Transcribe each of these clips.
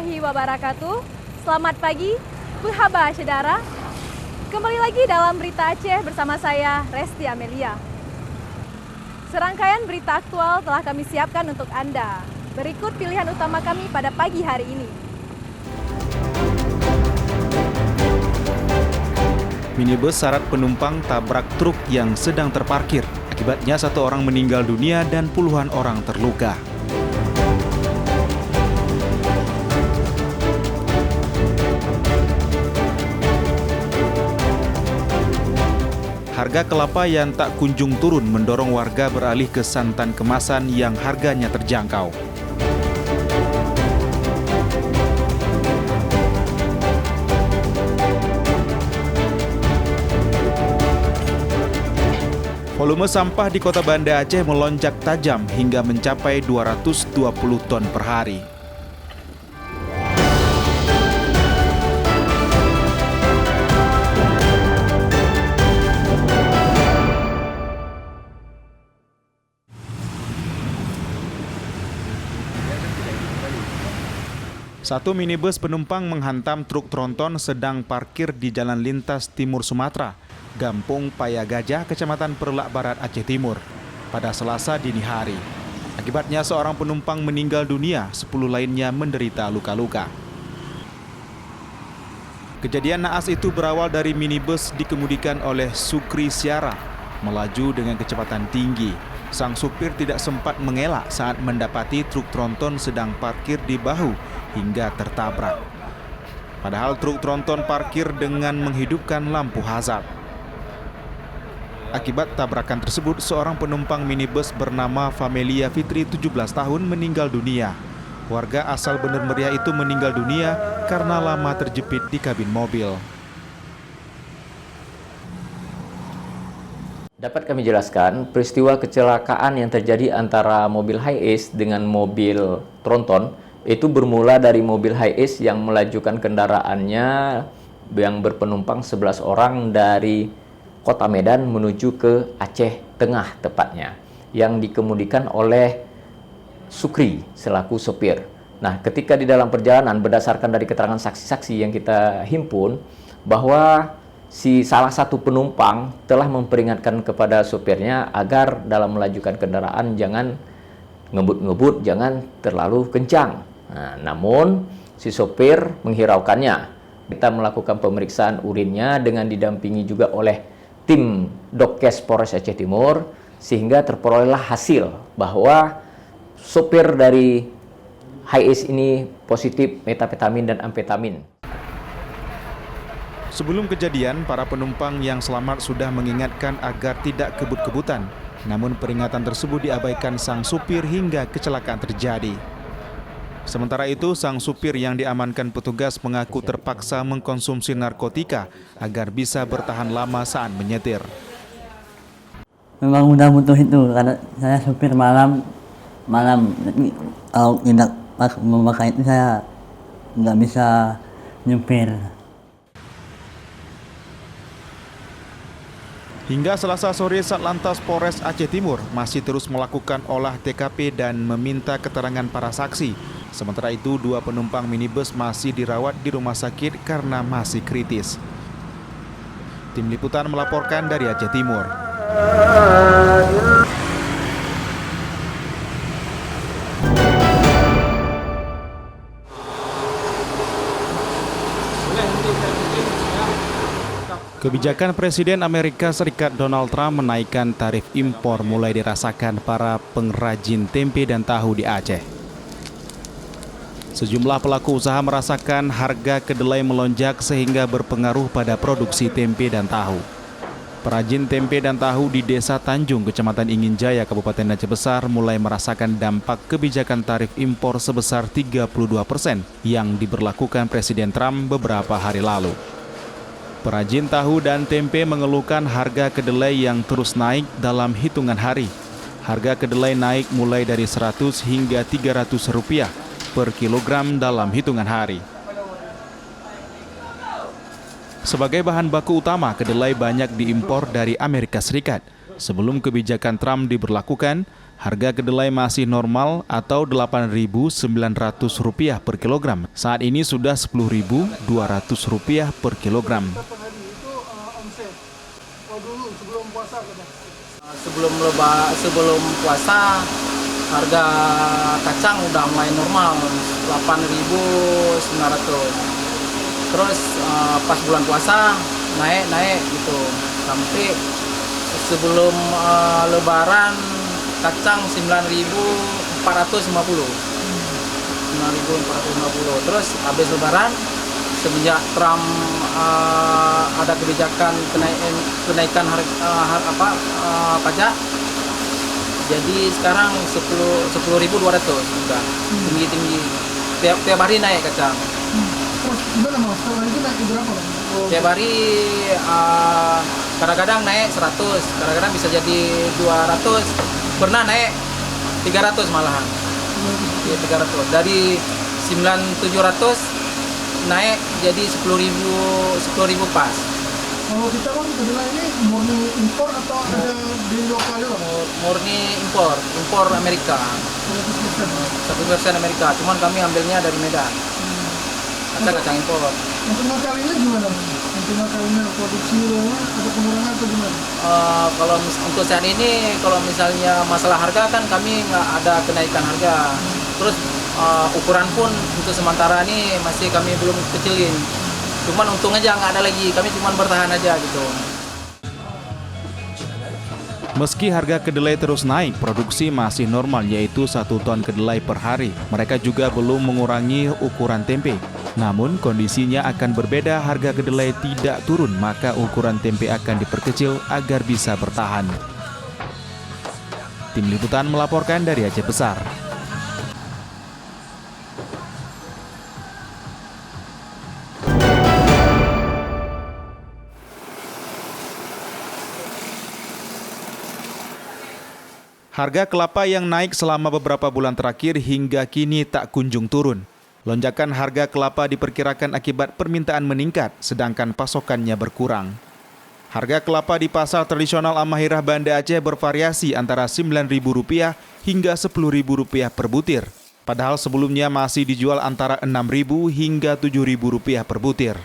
warahmatullahi wabarakatuh. Selamat pagi, Buhaba Saudara. Kembali lagi dalam Berita Aceh bersama saya, Resti Amelia. Serangkaian berita aktual telah kami siapkan untuk Anda. Berikut pilihan utama kami pada pagi hari ini. Minibus syarat penumpang tabrak truk yang sedang terparkir. Akibatnya 1 orang meninggal dunia dan puluhan orang terluka. Harga kelapa yang tak kunjung turun mendorong warga beralih ke santan kemasan yang harganya terjangkau. Volume sampah di Kota Banda Aceh melonjak tajam hingga mencapai 220 ton per hari. Satu minibus penumpang menghantam truk tronton sedang parkir di Jalan Lintas Timur Sumatera, Gampung Payagajah, Kecamatan Perlak Barat, Aceh Timur, pada Selasa dini hari. Akibatnya seorang penumpang meninggal dunia, 10 lainnya menderita luka-luka. Kejadian naas itu berawal dari minibus dikemudikan oleh Sukri Syara, melaju dengan kecepatan tinggi. Sang supir tidak sempat mengelak saat mendapati truk tronton sedang parkir di bahu hingga tertabrak. Padahal truk tronton parkir dengan menghidupkan lampu hazard. Akibat tabrakan tersebut, seorang penumpang minibus bernama Famelia Fitri 17 tahun meninggal dunia. Warga asal Bener Meriah itu meninggal dunia karena lama terjepit di kabin mobil. Dapat kami jelaskan, peristiwa kecelakaan yang terjadi antara mobil Hiace dengan mobil tronton itu bermula dari mobil Hiace yang melajukan kendaraannya yang berpenumpang 11 orang dari Kota Medan menuju ke Aceh Tengah tepatnya, yang dikemudikan oleh Sukri selaku sopir. Nah, ketika di dalam perjalanan, berdasarkan dari keterangan saksi-saksi yang kita himpun, bahwa si salah satu penumpang telah memperingatkan kepada sopirnya agar dalam melajukan kendaraan jangan ngebut-ngebut, jangan terlalu kencang. Nah, namun si sopir menghiraukannya. Kita melakukan pemeriksaan urinnya dengan didampingi juga oleh tim Dokkes Polres Aceh Timur, sehingga terperolehlah hasil bahwa sopir dari Hiace ini positif metapetamin dan amfetamin. Sebelum kejadian, para penumpang yang selamat sudah mengingatkan agar tidak kebut-kebutan. Namun peringatan tersebut diabaikan sang supir hingga kecelakaan terjadi. Sementara itu, sang supir yang diamankan petugas mengaku terpaksa mengkonsumsi narkotika agar bisa bertahan lama saat menyetir. Memang mudah butuh itu, karena saya supir malam kalau tidak memakai itu saya nggak bisa nyupir. Hingga Selasa sore, Satlantas Polres Aceh Timur masih terus melakukan olah TKP dan meminta keterangan para saksi. Sementara itu, 2 penumpang minibus masih dirawat di rumah sakit karena masih kritis. Tim Liputan melaporkan dari Aceh Timur. Kebijakan Presiden Amerika Serikat Donald Trump menaikkan tarif impor mulai dirasakan para pengrajin tempe dan tahu di Aceh. Sejumlah pelaku usaha merasakan harga kedelai melonjak sehingga berpengaruh pada produksi tempe dan tahu. Perajin tempe dan tahu di Desa Tanjung, Kecamatan Inginjaya, Kabupaten Aceh Besar mulai merasakan dampak kebijakan tarif impor sebesar 32% yang diberlakukan Presiden Trump beberapa hari lalu. Perajin tahu dan tempe mengeluhkan harga kedelai yang terus naik dalam hitungan hari. Harga kedelai naik mulai dari 100 hingga 300 rupiah per kilogram dalam hitungan hari. Sebagai bahan baku utama, kedelai banyak diimpor dari Amerika Serikat. Sebelum kebijakan Trump diberlakukan, Harga kedelai masih normal atau Rp8.900 per kilogram. Saat ini sudah Rp10.200 per kilogram. Sebelum puasa harga kacang udah mulai normal 8.900. Terus pas bulan puasa naik gitu sampai sebelum Lebaran kacang 9.450. Terus habis Lebaran semenjak Trump ada kebijakan kenaikan pajak, jadi sekarang 10.200 sudah tinggi tiap hari naik kacang. Terus gimana mas? Kalau itu naik berapa? Tiap hari kadang-kadang naik 100, kadang-kadang bisa jadi 200, pernah naik 300 malahan. Ya, 300 dari 9.700 naik jadi 10.000 pas. Kalau kita kan kedelai ini murni impor atau ada di lokal juga? Murni impor Amerika. 100% Amerika, cuman kami ambilnya dari Medan. Kacang impor. Untuk ngakalinnya gimana? Untuk ngakalinnya produksinya ada pengurangan atau gimana? Kalau untuk saat ini, kalau misalnya masalah harga kan kami nggak ada kenaikan harga. Terus ukuran pun untuk sementara ini masih kami belum kecilin. Cuman untung aja nggak ada lagi, kami cuma bertahan aja gitu. Meski harga kedelai terus naik, produksi masih normal yaitu 1 ton kedelai per hari. Mereka juga belum mengurangi ukuran tempe. Namun kondisinya akan berbeda, harga kedelai tidak turun, maka ukuran tempe akan diperkecil agar bisa bertahan. Tim Liputan melaporkan dari Aceh Besar. Harga kelapa yang naik selama beberapa bulan terakhir hingga kini tak kunjung turun. Lonjakan harga kelapa diperkirakan akibat permintaan meningkat, sedangkan pasokannya berkurang. Harga kelapa di pasar tradisional Amahirah Banda Aceh bervariasi antara Rp9.000 hingga Rp10.000 per butir. Padahal sebelumnya masih dijual antara Rp6.000 hingga Rp7.000 per butir.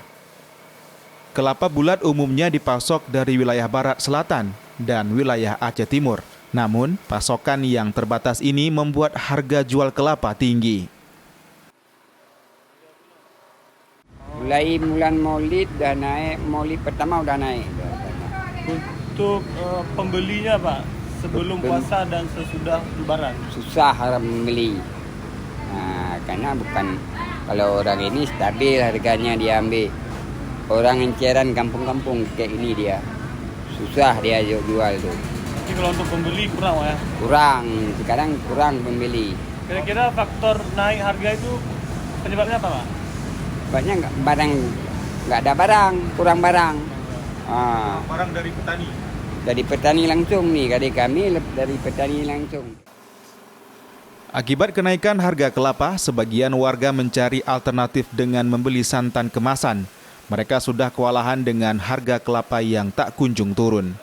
Kelapa bulat umumnya dipasok dari wilayah barat selatan dan wilayah Aceh Timur. Namun, pasokan yang terbatas ini membuat harga jual kelapa tinggi. Mulai bulan Maulid dah naik, Maulid pertama udah naik. Untuk pembelinya Pak, sebelum puasa dan sesudah Lebaran? Susah orang membeli. Nah, karena bukan, kalau orang ini stabil harganya dia ambil. Orang enceran kampung-kampung kayak ini dia. Susah dia jual tuh. Jadi kalau untuk pembeli kurang ya? Kurang, sekarang kurang pembeli. Kira-kira faktor naik harga itu penyebabnya apa Pak? Banyak nggak ada barang, kurang barang. Barang dari petani? Dari petani langsung nih, dari kami dari petani langsung. Akibat kenaikan harga kelapa, sebagian warga mencari alternatif dengan membeli santan kemasan. Mereka sudah kewalahan dengan harga kelapa yang tak kunjung turun.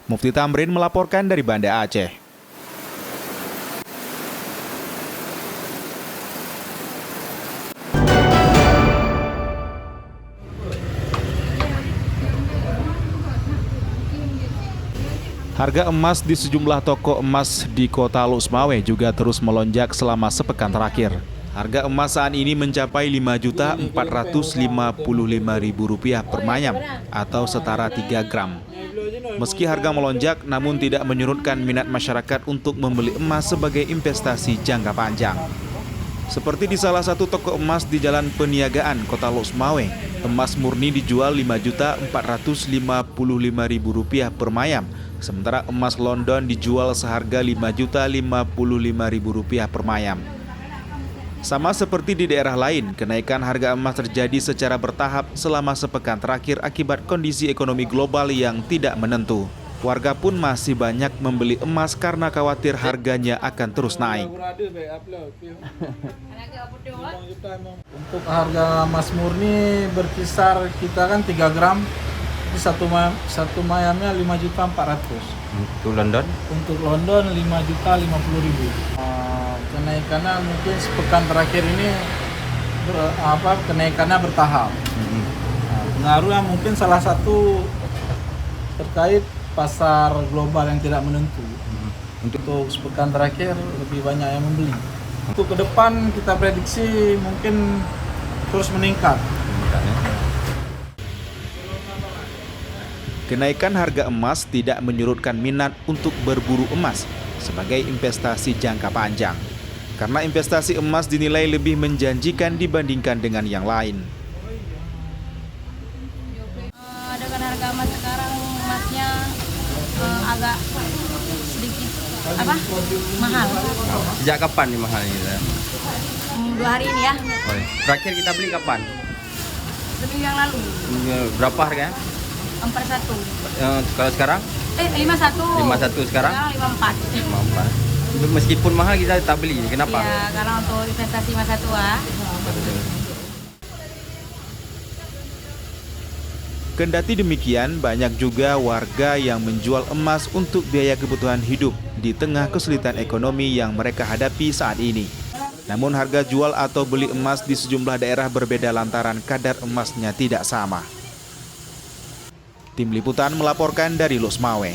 Mufti Tamrin melaporkan dari Banda Aceh. Harga emas di sejumlah toko emas di Kota Lusmawe juga terus melonjak selama sepekan terakhir. Harga emas saat ini mencapai Rp5.455.000 per mayam atau setara 3 gram. Meski harga melonjak, namun tidak menyurutkan minat masyarakat untuk membeli emas sebagai investasi jangka panjang. Seperti di salah satu toko emas di Jalan Peniagaan, Kota Lusmawe, emas murni dijual Rp5.455.000 per mayam, sementara emas London dijual seharga Rp5.055.000 per mayam. Sama seperti di daerah lain, kenaikan harga emas terjadi secara bertahap selama sepekan terakhir akibat kondisi ekonomi global yang tidak menentu. Warga pun masih banyak membeli emas karena khawatir harganya akan terus naik. Untuk harga emas murni berkisar kita kan 3 gram, satu mayamnya Rp5.400.000. Untuk London? Untuk London 5.050.000. Kenaikannya mungkin sepekan terakhir ini kenaikannya bertahap. Pengaruhnya mungkin salah satu terkait pasar global yang tidak menentu. Untuk sepekan terakhir lebih banyak yang membeli. Untuk ke depan kita prediksi mungkin terus meningkat. Kenaikan harga emas tidak menyurutkan minat untuk berburu emas sebagai investasi jangka panjang. Karena investasi emas dinilai lebih menjanjikan dibandingkan dengan yang lain. Dengan harga emas sekarang, emasnya agak sedikit mahal. Sejak kapan nih mahalnya? 2 hari ini ya. Terakhir kita beli kapan? Seminggu yang lalu. Berapa harganya? 41. Kalau sekarang? 51. 51 sekarang? 54. Meskipun mahal kita tak beli, kenapa? Ya, karena untuk investasi masa tua. Kendati demikian, banyak juga warga yang menjual emas untuk biaya kebutuhan hidup di tengah kesulitan ekonomi yang mereka hadapi saat ini. Namun harga jual atau beli emas di sejumlah daerah berbeda lantaran kadar emasnya tidak sama. Tim Liputan melaporkan dari Losmawe.